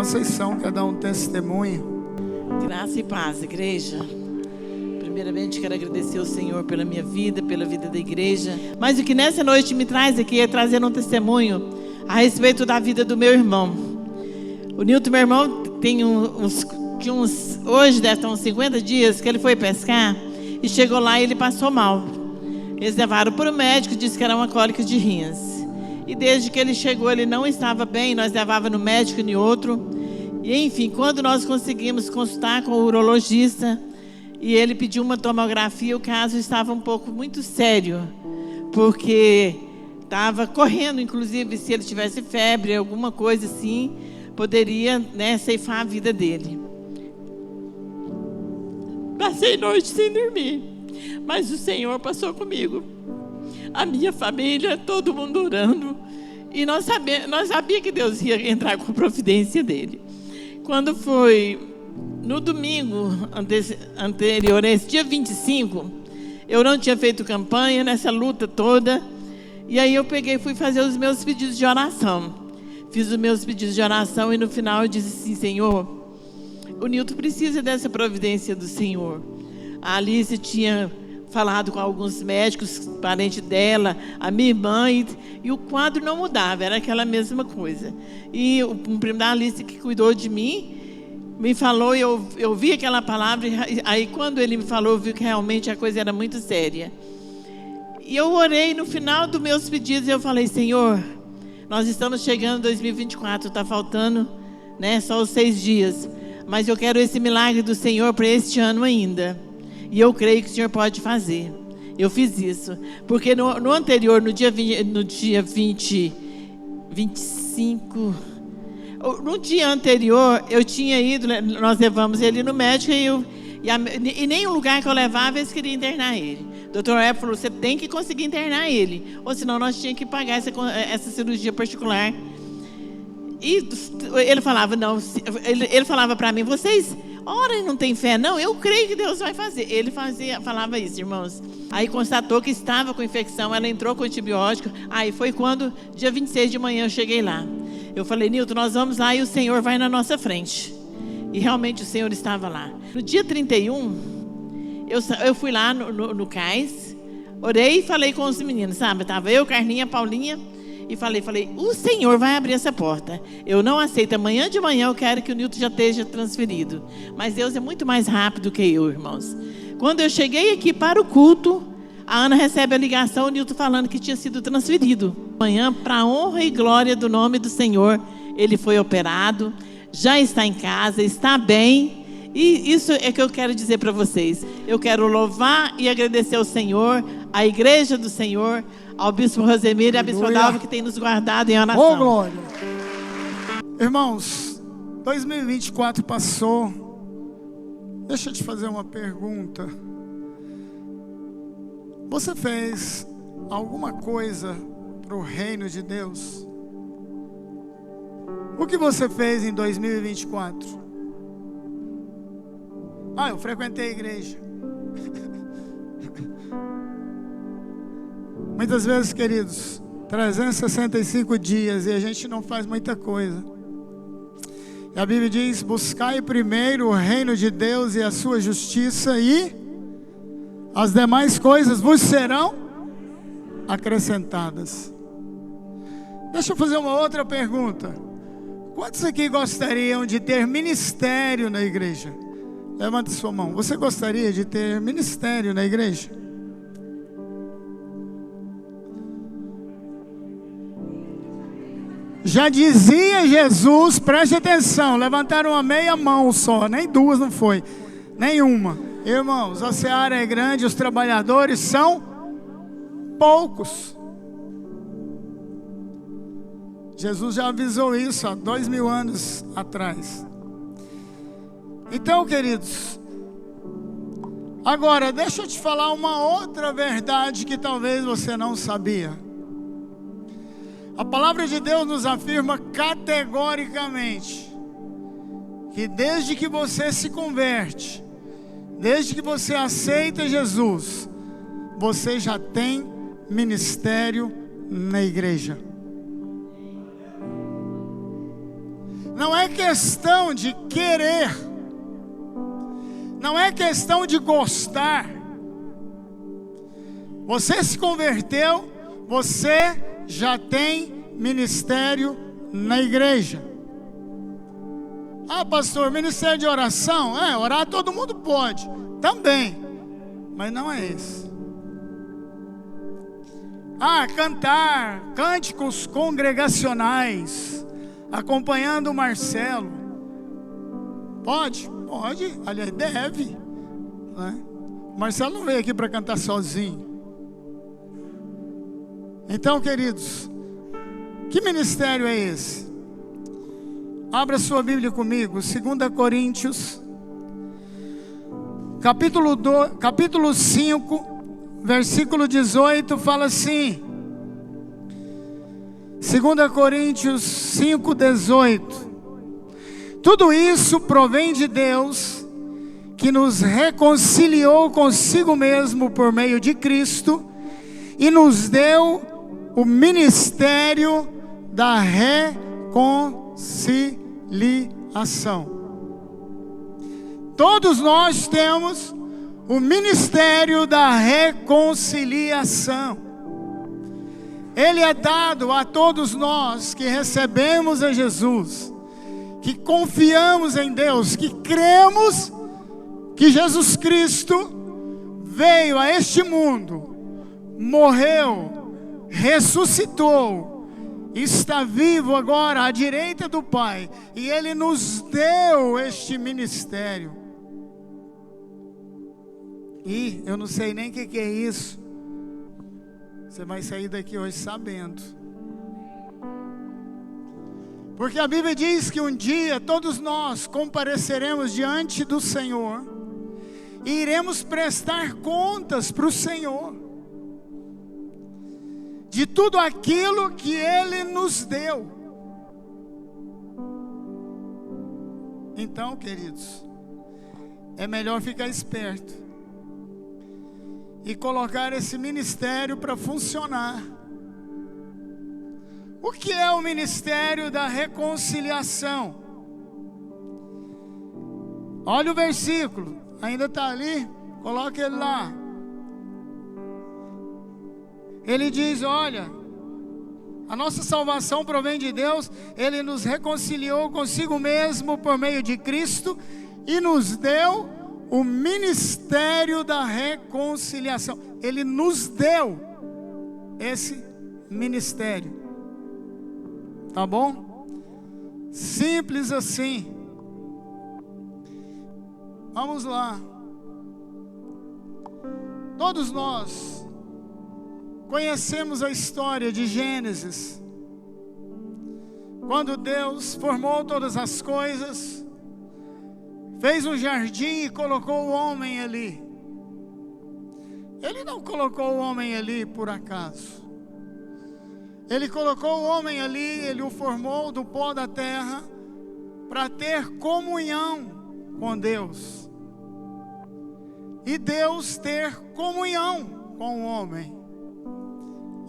Conceição quer dar um testemunho. Graça e paz, igreja. Primeiramente, quero agradecer ao Senhor pela minha vida, pela vida da igreja. Mas o que nessa noite me traz aqui é trazer um testemunho a respeito da vida do meu irmão. O Nilton, meu irmão, tem hoje deve estar uns 50 dias que ele foi pescar e chegou lá e ele passou mal. Eles levaram para o médico, disse que era uma cólica de rins. E desde que ele chegou, ele não estava bem, nós levávamos no médico e em outro. E enfim, quando nós conseguimos consultar com o urologista, e ele pediu uma tomografia, o caso estava muito sério, porque estava correndo, inclusive, se ele tivesse febre, alguma coisa assim, poderia, ceifar a vida dele. Passei noite sem dormir, mas o Senhor passou comigo. A minha família, todo mundo orando, e nós sabíamos que Deus ia entrar com a providência dele. Quando foi no domingo anterior, esse dia 25, eu não tinha feito campanha nessa luta toda. E aí eu fui fazer os meus pedidos de oração. Fiz os meus pedidos de oração e no final eu disse assim: Senhor, o Nilton precisa dessa providência do Senhor. A Alice tinha falado com alguns médicos, parente dela, a minha irmã, e o quadro não mudava, era aquela mesma coisa. E o primo da Alice, que cuidou de mim, me falou, e eu vi aquela palavra, e aí quando ele me falou, eu vi que realmente a coisa era muito séria. E eu orei no final dos meus pedidos, e eu falei: Senhor, nós estamos chegando em 2024, está faltando só os 6 dias, mas eu quero esse milagre do Senhor para este ano ainda. E eu creio que o Senhor pode fazer. Eu fiz isso. Porque no anterior, no dia 25... No dia anterior, eu tinha ido, nós levamos ele no médico e nenhum lugar que eu levava, eles queriam internar ele. O doutor Epp falou: você tem que conseguir internar ele, ou senão nós tínhamos que pagar essa cirurgia particular. E ele falava, ele falava para mim: vocês oram e não tem fé? Não, eu creio que Deus vai fazer. Ele falava isso, irmãos. Aí constatou que estava com infecção, ela entrou com antibiótico. Aí foi quando, dia 26 de manhã, eu cheguei lá. Eu falei: Nilton, nós vamos lá e o Senhor vai na nossa frente. E realmente o Senhor estava lá. No dia 31, eu fui lá no cais, orei e falei com os meninos, sabe? Estava eu, Carlinha, Paulinha, e falei: o Senhor vai abrir essa porta. Eu não aceito, amanhã de manhã eu quero que o Nilton já esteja transferido. Mas Deus é muito mais rápido que eu, irmãos. Quando eu cheguei aqui para o culto, a Ana recebe a ligação, o Nilton falando que tinha sido transferido. Amanhã, para a honra e glória do nome do Senhor, ele foi operado, já está em casa, está bem. E isso é que eu quero dizer para vocês. Eu quero louvar e agradecer ao Senhor, à igreja do Senhor, ao bispo Rosemiro e à bispo Dalva, que tem nos guardado em oração. Oh, glória! Irmãos, 2024 passou. Deixa eu te fazer uma pergunta. Você fez alguma coisa para o reino de Deus? O que você fez em 2024? Eu frequentei a igreja. Muitas vezes, queridos, 365 dias e a gente não faz muita coisa. E a Bíblia diz: buscai primeiro o reino de Deus e a sua justiça, e as demais coisas vos serão acrescentadas. Deixa eu fazer uma outra pergunta. Quantos aqui gostariam de ter ministério na igreja? Levanta sua mão. Você gostaria de ter ministério na igreja? Já dizia Jesus, preste atenção, levantaram uma meia mão só, nem duas não foi, nenhuma. Irmãos, a seara é grande, os trabalhadores são poucos. Jesus já avisou isso há 2000 anos atrás. Então, queridos, agora deixa eu te falar uma outra verdade que talvez você não sabia. A palavra de Deus nos afirma categoricamente que desde que você se converte, desde que você aceita Jesus, você já tem ministério na igreja. Não é questão de querer, não é questão de gostar. Você se converteu, você já tem ministério na igreja. Ah, pastor, ministério de oração? Orar todo mundo pode, também, mas não é esse. Ah, cantar cânticos congregacionais, acompanhando o Marcelo. Pode, aliás, deve, né? O Marcelo não veio aqui para cantar sozinho. Então, queridos, que ministério é esse? Abra sua Bíblia comigo, 2 Coríntios, capítulo 5, versículo 18, fala assim. 2 Coríntios 5, 18. Tudo isso provém de Deus, que nos reconciliou consigo mesmo por meio de Cristo, e nos deu o ministério da reconciliação. Todos nós temos o ministério da reconciliação. Ele é dado a todos nós que recebemos a Jesus, que confiamos em Deus, que cremos que Jesus Cristo veio a este mundo, morreu, ressuscitou, está vivo agora à direita do Pai, e Ele nos deu este ministério. E eu não sei nem o que é isso. Você vai sair daqui hoje sabendo. Porque a Bíblia diz que um dia todos nós compareceremos diante do Senhor e iremos prestar contas para o Senhor de tudo aquilo que Ele nos deu. Então, queridos, é melhor ficar esperto e colocar esse ministério para funcionar. O que é o ministério da reconciliação? Olha o versículo, ainda está ali, coloca ele lá. Ele diz, olha, a nossa salvação provém de Deus, Ele nos reconciliou consigo mesmo por meio de Cristo e nos deu o ministério da reconciliação. Ele nos deu esse ministério. Tá bom? Simples assim. Vamos lá. Todos nós conhecemos a história de Gênesis. Quando Deus formou todas as coisas, fez um jardim e colocou o homem ali. Ele não colocou o homem ali por acaso. Ele colocou o homem ali, Ele o formou do pó da terra para ter comunhão com Deus. E Deus ter comunhão com o homem.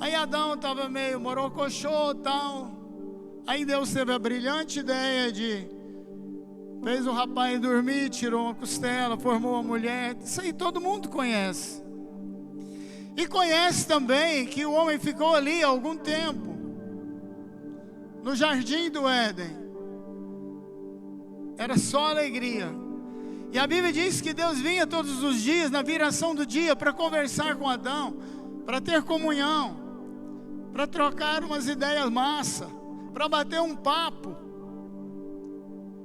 Aí Adão estava meio morocochô e tal. Aí Deus teve a brilhante ideia de... fez o rapaz dormir, tirou uma costela, formou a mulher. Isso aí todo mundo conhece. E conhece também que o homem ficou ali há algum tempo, no jardim do Éden. Era só alegria. E a Bíblia diz que Deus vinha todos os dias, na viração do dia, para conversar com Adão, para ter comunhão, para trocar umas ideias massa, para bater um papo.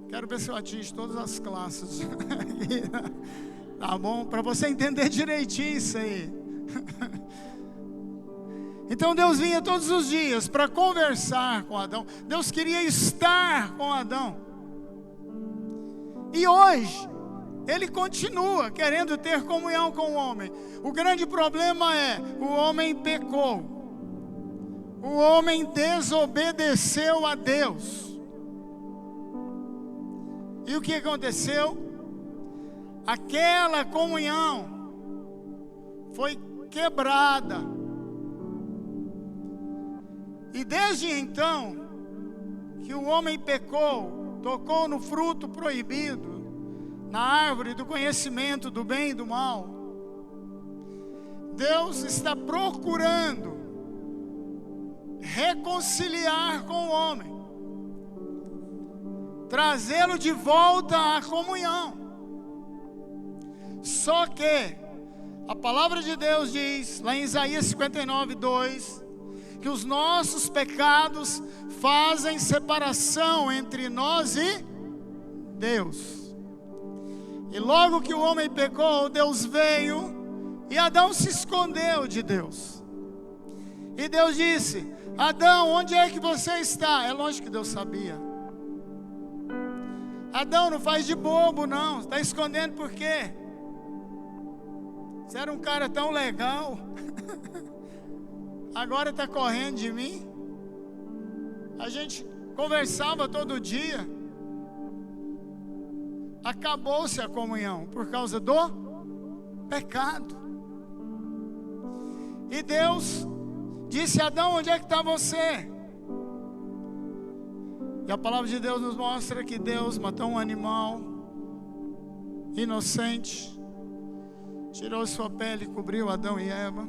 Quero ver se eu atingo todas as classes. Tá bom? Para você entender direitinho isso aí. Então Deus vinha todos os dias para conversar com Adão. Deus queria estar com Adão. E hoje Ele continua querendo ter comunhão com o homem. O grande problema é: o homem pecou. O homem desobedeceu a Deus. E o que aconteceu? Aquela comunhão foi quebrada. E desde então que o homem pecou, tocou no fruto proibido, na árvore do conhecimento do bem e do mal, Deus está procurando reconciliar com o homem, trazê-lo de volta à comunhão. Só que a palavra de Deus diz, lá em Isaías 59:2, que os nossos pecados fazem separação entre nós e Deus. E logo que o homem pecou, Deus veio e Adão se escondeu de Deus. E Deus disse: Adão, onde é que você está? É lógico que Deus sabia. Adão, não faz de bobo não, está escondendo por quê? Você era um cara tão legal, agora está correndo de mim. A gente conversava todo dia. Acabou-se a comunhão por causa do pecado. E Deus disse: Adão, onde é que está você? E a palavra de Deus nos mostra que Deus matou um animal inocente, tirou sua pele e cobriu Adão e Eva.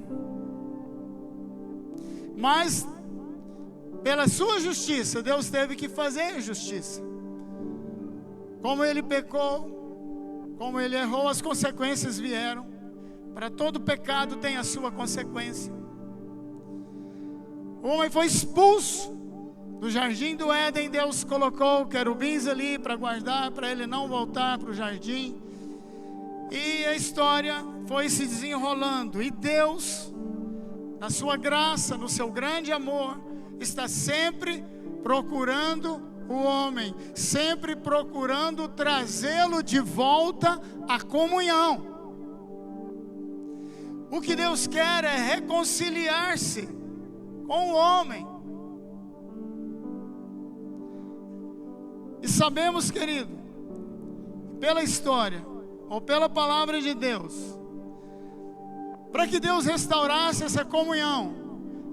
Mas pela sua justiça, Deus teve que fazer justiça. Como ele pecou, como ele errou, as consequências vieram. Para todo pecado tem a sua consequência. O homem foi expulso do jardim do Éden. Deus colocou querubins ali para guardar, para ele não voltar para o jardim. E a história foi se desenrolando. E Deus, na sua graça, no seu grande amor, está sempre procurando o homem, sempre procurando trazê-lo de volta à comunhão. O que Deus quer é reconciliar-se com o homem. E sabemos, querido, pela história, ou pela palavra de Deus, para que Deus restaurasse essa comunhão,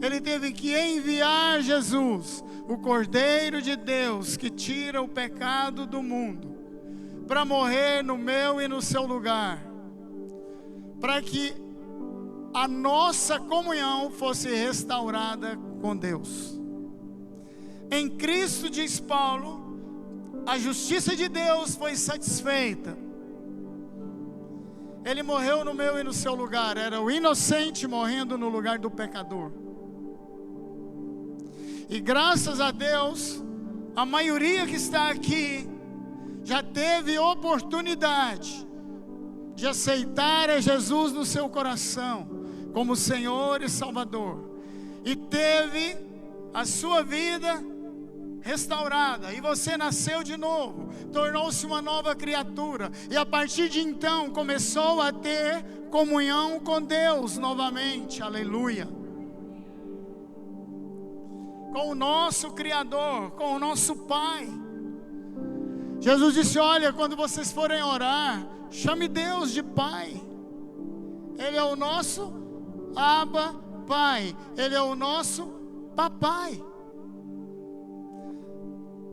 Ele teve que enviar Jesus, o Cordeiro de Deus, que tira o pecado do mundo, para morrer no meu e no seu lugar, para que a nossa comunhão fosse restaurada com Deus. Em Cristo, diz Paulo, a justiça de Deus foi satisfeita. Ele morreu no meu e no seu lugar. Era o inocente morrendo no lugar do pecador. E graças a Deus, a maioria que está aqui já teve oportunidade de aceitar a Jesus no seu coração como Senhor e Salvador, e teve a sua vida restaurada, e você nasceu de novo, tornou-se uma nova criatura, e a partir de então começou a ter comunhão com Deus novamente, aleluia, com o nosso Criador, com o nosso Pai. Jesus disse: olha, quando vocês forem orar, chame Deus de Pai. Ele é o nosso Abba Pai, Ele é o nosso Papai.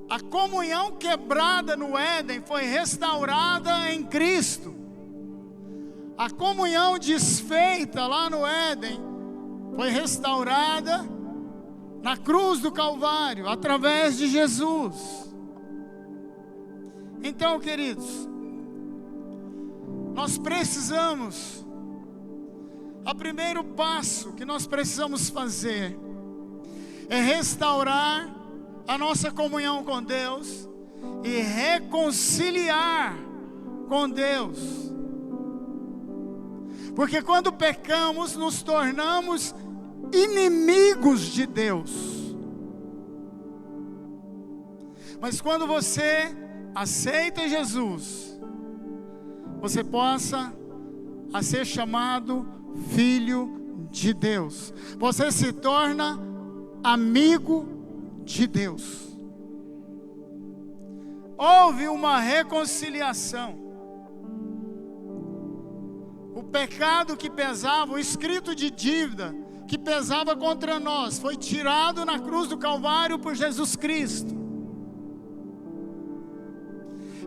A comunhão quebrada no Éden foi restaurada em Cristo. A comunhão desfeita lá no Éden foi restaurada na cruz do Calvário, através de Jesus. Então, queridos, nós precisamos, o primeiro passo que nós precisamos fazer é restaurar a nossa comunhão com Deus e reconciliar com Deus. Porque quando pecamos, nos tornamos inimigos de Deus. Mas quando você aceita Jesus, você possa a ser chamado filho de Deus. Você se torna amigo de Deus. Houve uma reconciliação. O pecado que pesava, o escrito de dívida que pesava contra nós, foi tirado na cruz do Calvário por Jesus Cristo.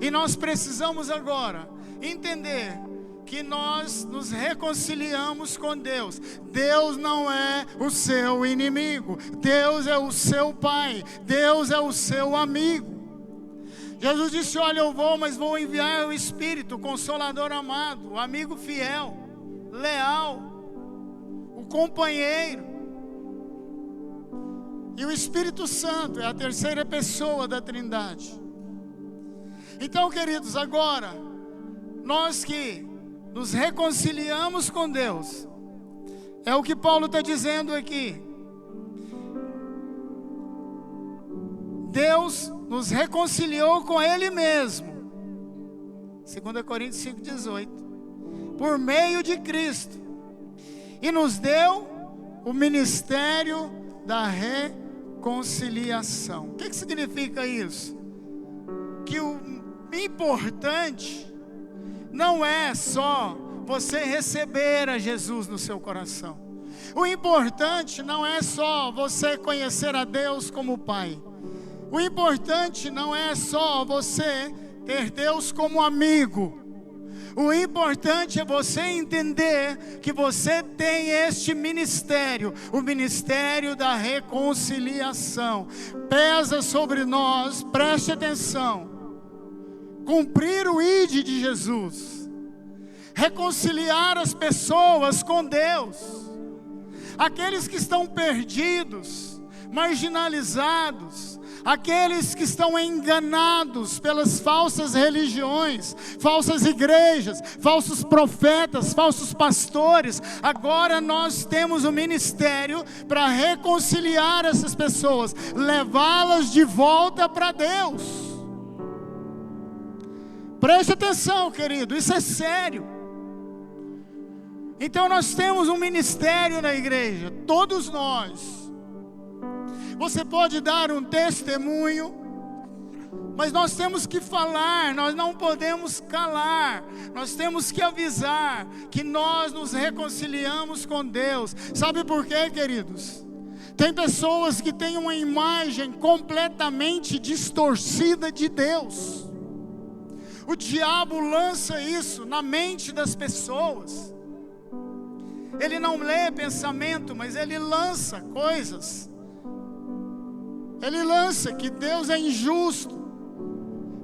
E nós precisamos agora entender que nós nos reconciliamos com Deus. Deus não é o seu inimigo. Deus é o seu Pai. Deus é o seu amigo. Jesus disse: olha, eu vou, mas vou enviar o Espírito, o Consolador amado, o amigo fiel, leal, o companheiro. E o Espírito Santo é a terceira pessoa da Trindade. Então, queridos, agora, nós que nos reconciliamos com Deus, é o que Paulo está dizendo aqui. Deus nos reconciliou com Ele mesmo. 2 Coríntios 5,18. Por meio de Cristo. E nos deu o ministério da reconciliação. O que significa isso? Que o importante não é só você receber a Jesus no seu coração. O importante não é só você conhecer a Deus como Pai. O importante não é só você ter Deus como amigo. O importante é você entender que você tem este ministério, o ministério da reconciliação. Pesa sobre nós, preste atenção, cumprir o ID de Jesus, reconciliar as pessoas com Deus, aqueles que estão perdidos, marginalizados, aqueles que estão enganados pelas falsas religiões, falsas igrejas, falsos profetas, falsos pastores. Agora nós temos o ministério para reconciliar essas pessoas, levá-las de volta para Deus. Preste atenção, querido, isso é sério. Então nós temos um ministério na igreja, todos nós. Você pode dar um testemunho, mas nós temos que falar, nós não podemos calar, nós temos que avisar que nós nos reconciliamos com Deus. Sabe por quê, queridos? Tem pessoas que têm uma imagem completamente distorcida de Deus. O diabo lança isso na mente das pessoas. Ele não lê pensamento, mas ele lança coisas. Ele lança que Deus é injusto.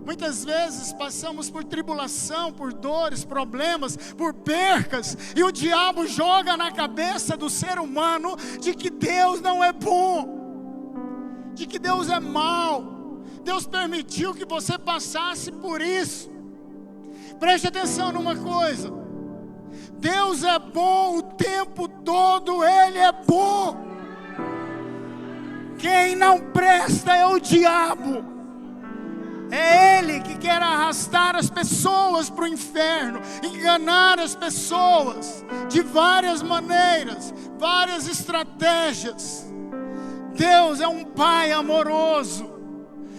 Muitas vezes passamos por tribulação, por dores, problemas, por percas, e o diabo joga na cabeça do ser humano de que Deus não é bom, de que Deus é mau. Deus permitiu que você passasse por isso. Preste atenção numa coisa: Deus é bom o tempo todo, Ele é bom. Quem não presta é o diabo. É ele que quer arrastar as pessoas para o inferno, enganar as pessoas de várias maneiras, várias estratégias. Deus é um Pai amoroso.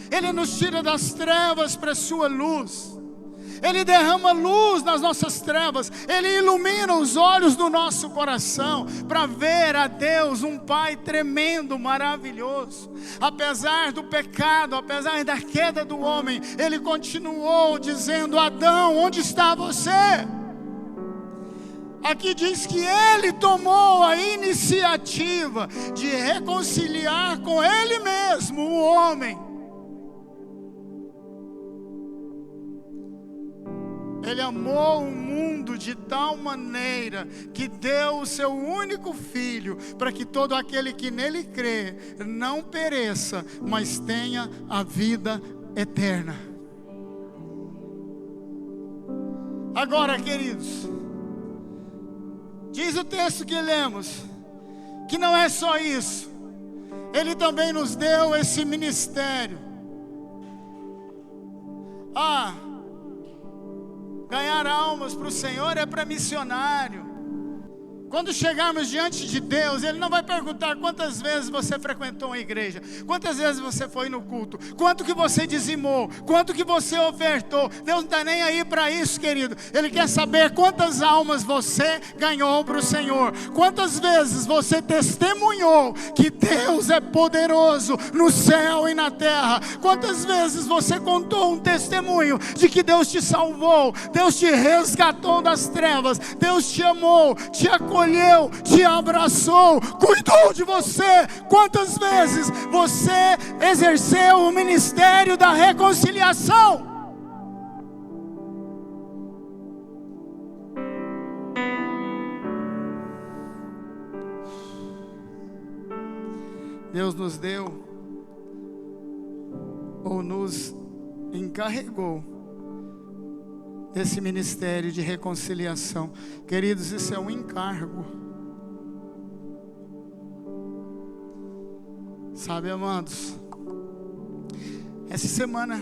Ele nos tira das trevas para a sua luz. Ele derrama luz nas nossas trevas. Ele ilumina os olhos do nosso coração para ver a Deus, um Pai tremendo, maravilhoso. Apesar do pecado, apesar da queda do homem, Ele continuou dizendo: Adão, onde está você? Aqui diz que Ele tomou a iniciativa de reconciliar com Ele mesmo o homem. Ele amou o mundo de tal maneira que deu o seu único filho, para que todo aquele que nele crê não pereça, mas tenha a vida eterna. Agora, queridos, diz o texto que lemos, que não é só isso. Ele também nos deu esse ministério. Ganhar almas para o Senhor é para missionário. Quando chegarmos diante de Deus, Ele não vai perguntar quantas vezes você frequentou a igreja, quantas vezes você foi no culto, quanto que você dizimou, quanto que você ofertou. Deus não está nem aí para isso, querido. Ele quer saber quantas almas você ganhou para o Senhor, quantas vezes você testemunhou que Deus é poderoso no céu e na terra, quantas vezes você contou um testemunho de que Deus te salvou, Deus te resgatou das trevas, Deus te amou, te acolheu, te abraçou, cuidou de você. Quantas vezes você exerceu o ministério da reconciliação? Deus nos deu ou nos encarregou esse ministério de reconciliação. Queridos, isso é um encargo. Sabe, amados, essa semana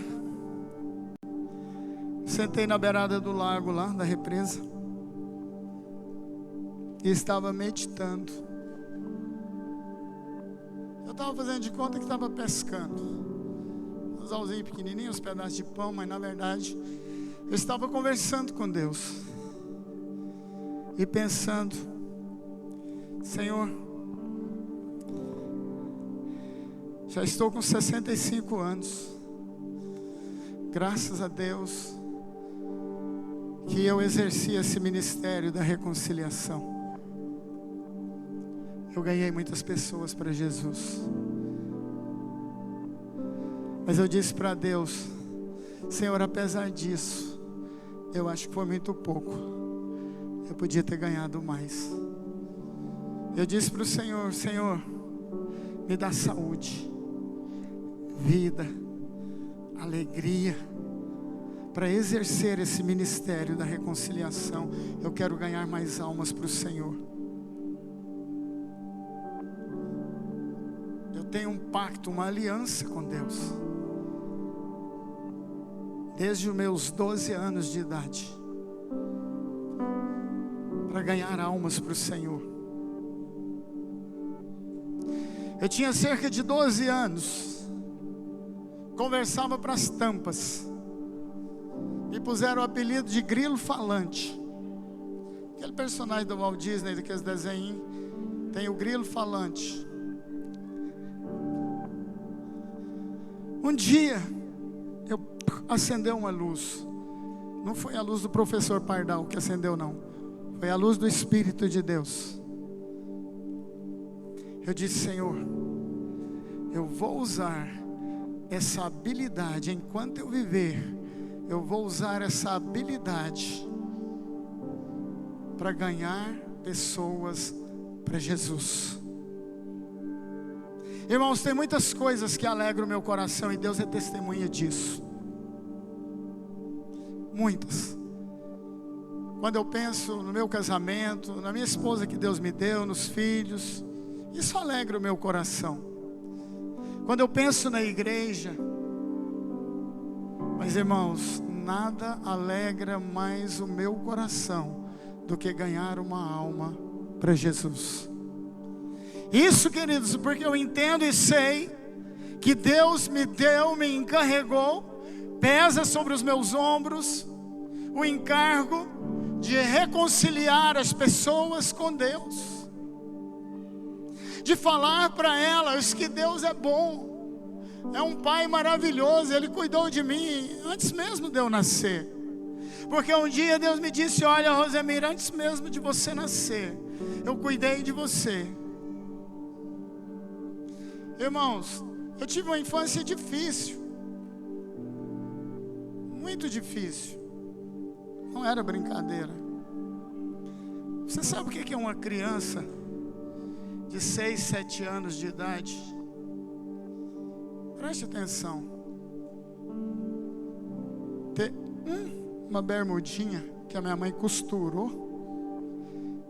sentei na beirada do lago lá, da represa, e estava meditando. Eu estava fazendo de conta que estava pescando. Uns alzinhos pequenininhos, uns pedaços de pão, mas na verdade eu estava conversando com Deus e pensando: Senhor, já estou com 65 anos, graças a Deus que eu exerci esse ministério da reconciliação. Eu ganhei muitas pessoas para Jesus, mas eu disse para Deus: Senhor, apesar disso, eu acho que foi muito pouco. Eu podia ter ganhado mais. Eu disse para o Senhor: Senhor, me dá saúde, vida, alegria, para exercer esse ministério da reconciliação. Eu quero ganhar mais almas para o Senhor. Eu tenho um pacto, uma aliança com Deus, desde os meus 12 anos de idade, para ganhar almas para o Senhor. Eu tinha cerca de 12 anos, conversava para as tampas, me puseram o apelido de grilo falante. Aquele personagem do Walt Disney, daqueles desenhos, tem o grilo falante. Um dia eu acendeu uma luz. Não foi a luz do professor Pardal que acendeu, não. Foi a luz do Espírito de Deus. Eu disse: Senhor, eu vou usar essa habilidade enquanto eu viver. Eu vou usar essa habilidade para ganhar pessoas para Jesus. Irmãos, tem muitas coisas que alegram o meu coração e Deus é testemunha disso. Muitas. Quando eu penso no meu casamento, na minha esposa que Deus me deu, nos filhos, isso alegra o meu coração. Quando eu penso na igreja, mas irmãos, nada alegra mais o meu coração do que ganhar uma alma para Jesus. Isso, queridos, porque eu entendo e sei que Deus me deu, me encarregou, pesa sobre os meus ombros o encargo de reconciliar as pessoas com Deus, de falar para elas que Deus é bom, é um Pai maravilhoso. Ele cuidou de mim antes mesmo de eu nascer, porque um dia Deus me disse: olha, Rosemira, antes mesmo de você nascer, eu cuidei de você. Irmãos, eu tive uma infância difícil, muito difícil, não era brincadeira. Você sabe o que é uma criança de 6, 7 anos de idade? Preste atenção. Ter uma bermudinha que a minha mãe costurou,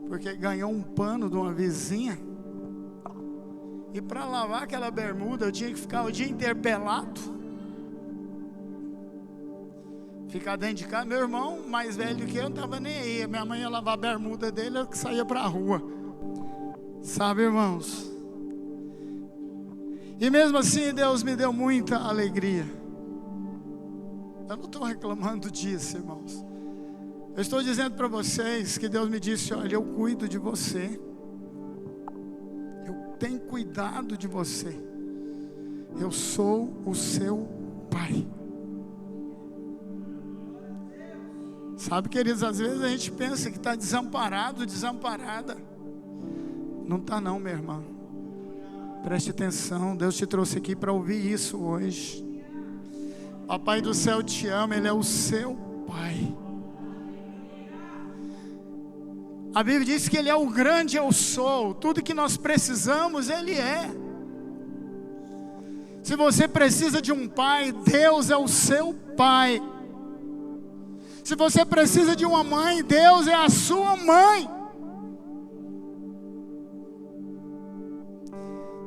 porque ganhou um pano de uma vizinha, e para lavar aquela bermuda eu tinha que ficar o dia inteiro pelado. ficar dentro de casa. Meu irmão, mais velho do que eu, não estava nem aí. Minha mãe ia lavar a bermuda dele, eu que saía para a rua. Sabe, irmãos? E mesmo assim, Deus me deu muita alegria. Eu não estou reclamando disso, irmãos. Eu estou dizendo para vocês que Deus me disse: olha, eu cuido de você. Eu tenho cuidado de você. Eu sou o seu pai. Sabe, queridos, às vezes a gente pensa que está desamparado, desamparada. Não está não, minha irmã. Preste atenção, Deus te trouxe aqui para ouvir isso hoje. Papai do céu te ama, Ele é o seu pai. A Bíblia diz que Ele é o grande eu sou. Tudo que nós precisamos, Ele é. Se você precisa de um pai, Deus é o seu pai. Se você precisa de uma mãe, Deus é a sua mãe.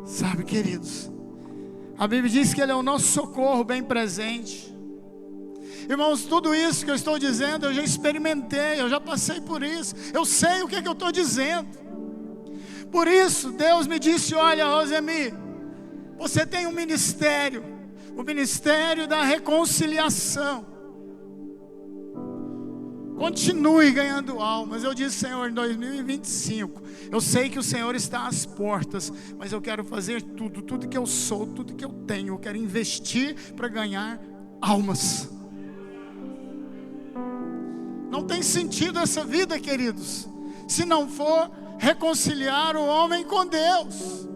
Sabe, queridos, a Bíblia diz que Ele é o nosso socorro bem presente. Irmãos, tudo isso que eu estou dizendo, eu já experimentei, eu já passei por isso. Eu sei o que é que eu estou dizendo. Por isso, Deus me disse: olha, Rosemi, você tem um ministério, o ministério da reconciliação. Continue ganhando almas. Eu disse: Senhor, em 2025, eu sei que o Senhor está às portas, mas eu quero fazer tudo que eu sou, tudo que eu tenho, eu quero investir para ganhar almas. Não tem sentido essa vida, queridos, se não for reconciliar o homem com Deus.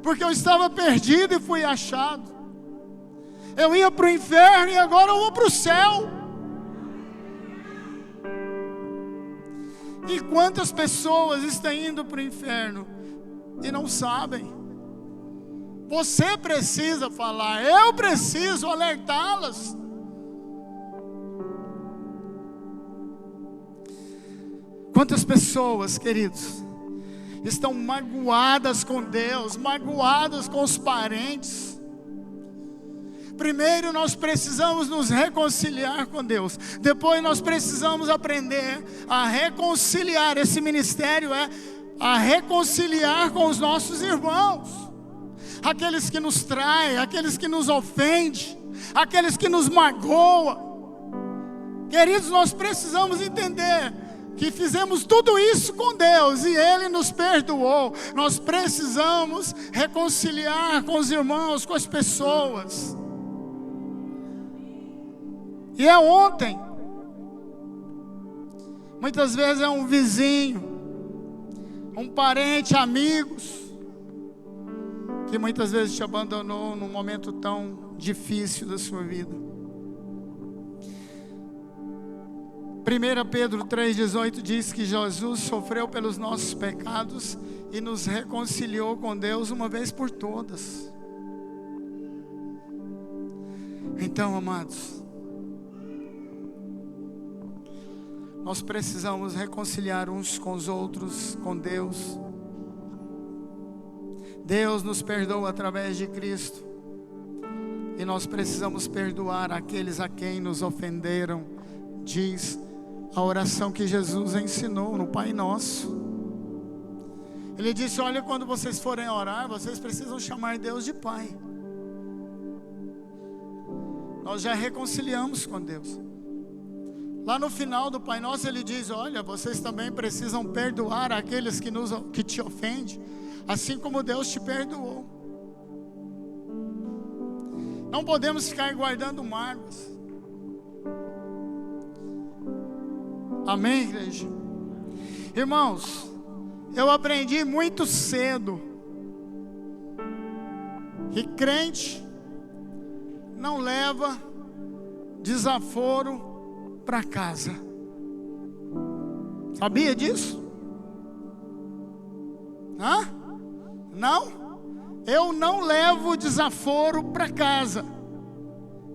Porque eu estava perdido e fui achado. Eu ia para o inferno e agora eu vou para o céu. E quantas pessoas estão indo para o inferno e não sabem? Você precisa falar, eu preciso alertá-las. Quantas pessoas, queridos, estão magoadas com Deus, magoadas com os parentes? Primeiro nós precisamos nos reconciliar com Deus. Depois nós precisamos aprender a reconciliar. Esse ministério é a reconciliar com os nossos irmãos. Aqueles que nos traem, aqueles que nos ofendem, aqueles que nos magoam. Queridos, nós precisamos entender que fizemos tudo isso com Deus e Ele nos perdoou. Nós precisamos reconciliar com os irmãos, com as pessoas. E é ontem. Muitas vezes é um vizinho, um parente, amigos, que muitas vezes te abandonou num momento tão difícil da sua vida. 1 Pedro 3,18 diz que Jesus sofreu pelos nossos pecados e nos reconciliou com Deus uma vez por todas. Então, amados, nós precisamos reconciliar uns com os outros, com Deus. Deus nos perdoa através de Cristo. E nós precisamos perdoar aqueles a quem nos ofenderam. Diz a oração que Jesus ensinou no Pai Nosso. Ele disse: olha, quando vocês forem orar, vocês precisam chamar Deus de Pai. Nós já reconciliamos com Deus. Lá no final do Pai Nosso ele diz: olha, vocês também precisam perdoar aqueles que te ofendem, assim como Deus te perdoou. Não podemos ficar guardando mágoas. Amém, igreja? Irmãos, eu aprendi muito cedo que crente não leva desaforo para casa. Sabia disso? Hã? Não? Eu não levo desaforo para casa.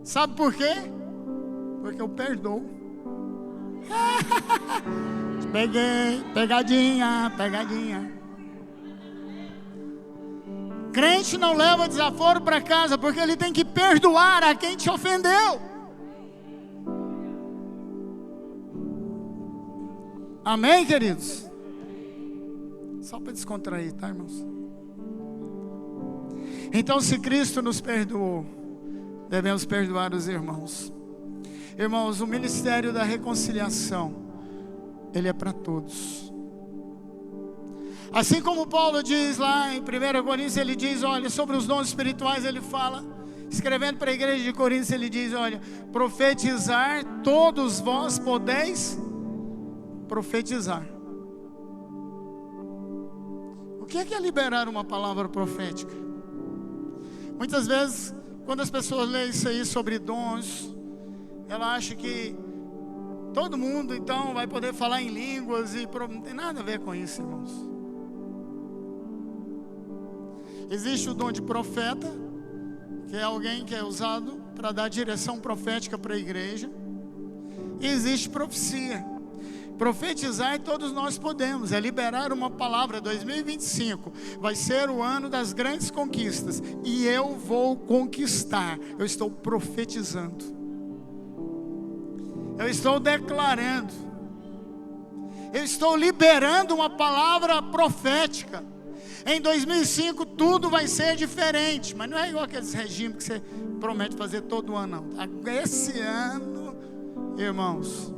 Sabe por quê? Porque eu perdoo. Peguei, pegadinha. Crente não leva desaforo para casa porque ele tem que perdoar a quem te ofendeu. Amém, queridos? Só para descontrair, tá, irmãos? Então, se Cristo nos perdoou, devemos perdoar os irmãos. Irmãos, o ministério da reconciliação, ele é para todos. Assim como Paulo diz lá em 1 Coríntios, ele diz, olha, sobre os dons espirituais, ele fala, escrevendo para a igreja de Coríntios, ele diz, olha, profetizar, todos vós podeis profetizar. O que é liberar uma palavra profética? Muitas vezes, quando as pessoas leem isso aí sobre dons, ela acha que todo mundo então vai poder falar em línguas e não tem nada a ver com isso, irmãos. Existe o dom de profeta, que é alguém que é usado para dar direção profética para a igreja. E existe profecia. Profetizar todos nós podemos, é liberar uma palavra. 2025 vai ser o ano das grandes conquistas, e eu vou conquistar. Eu estou profetizando, eu estou declarando, eu estou liberando uma palavra profética. Em 2005 tudo vai ser diferente, mas não é igual aqueles regimes que você promete fazer todo ano, não. Esse ano, irmãos,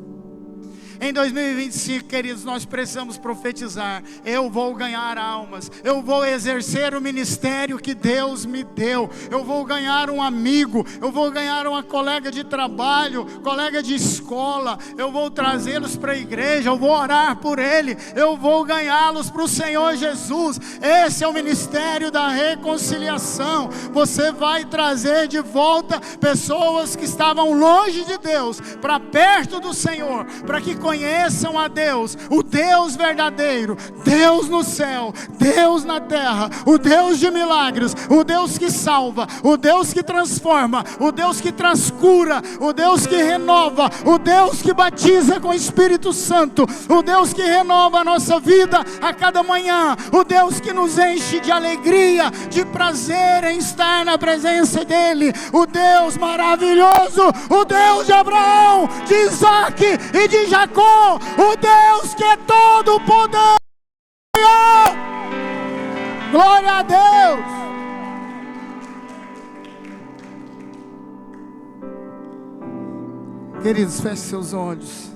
em 2025, queridos, nós precisamos profetizar. Eu vou ganhar almas, eu vou exercer o ministério que Deus me deu, eu vou ganhar um amigo, eu vou ganhar uma colega de trabalho, colega de escola, eu vou trazê-los para a igreja, eu vou orar por ele, eu vou ganhá-los para o Senhor Jesus. Esse é o ministério da reconciliação. Você vai trazer de volta pessoas que estavam longe de Deus para perto do Senhor, para que conheçam a Deus, o Deus verdadeiro, Deus no céu, Deus na terra, o Deus de milagres, o Deus que salva, o Deus que transforma, o Deus que transcura, o Deus que renova, o Deus que batiza com o Espírito Santo, o Deus que renova a nossa vida a cada manhã, o Deus que nos enche de alegria, de prazer em estar na presença dEle, o Deus maravilhoso, o Deus de Abraão, de Isaac e de Jacó, o Deus que é todo poder. Glória a Deus. Queridos, feche seus olhos.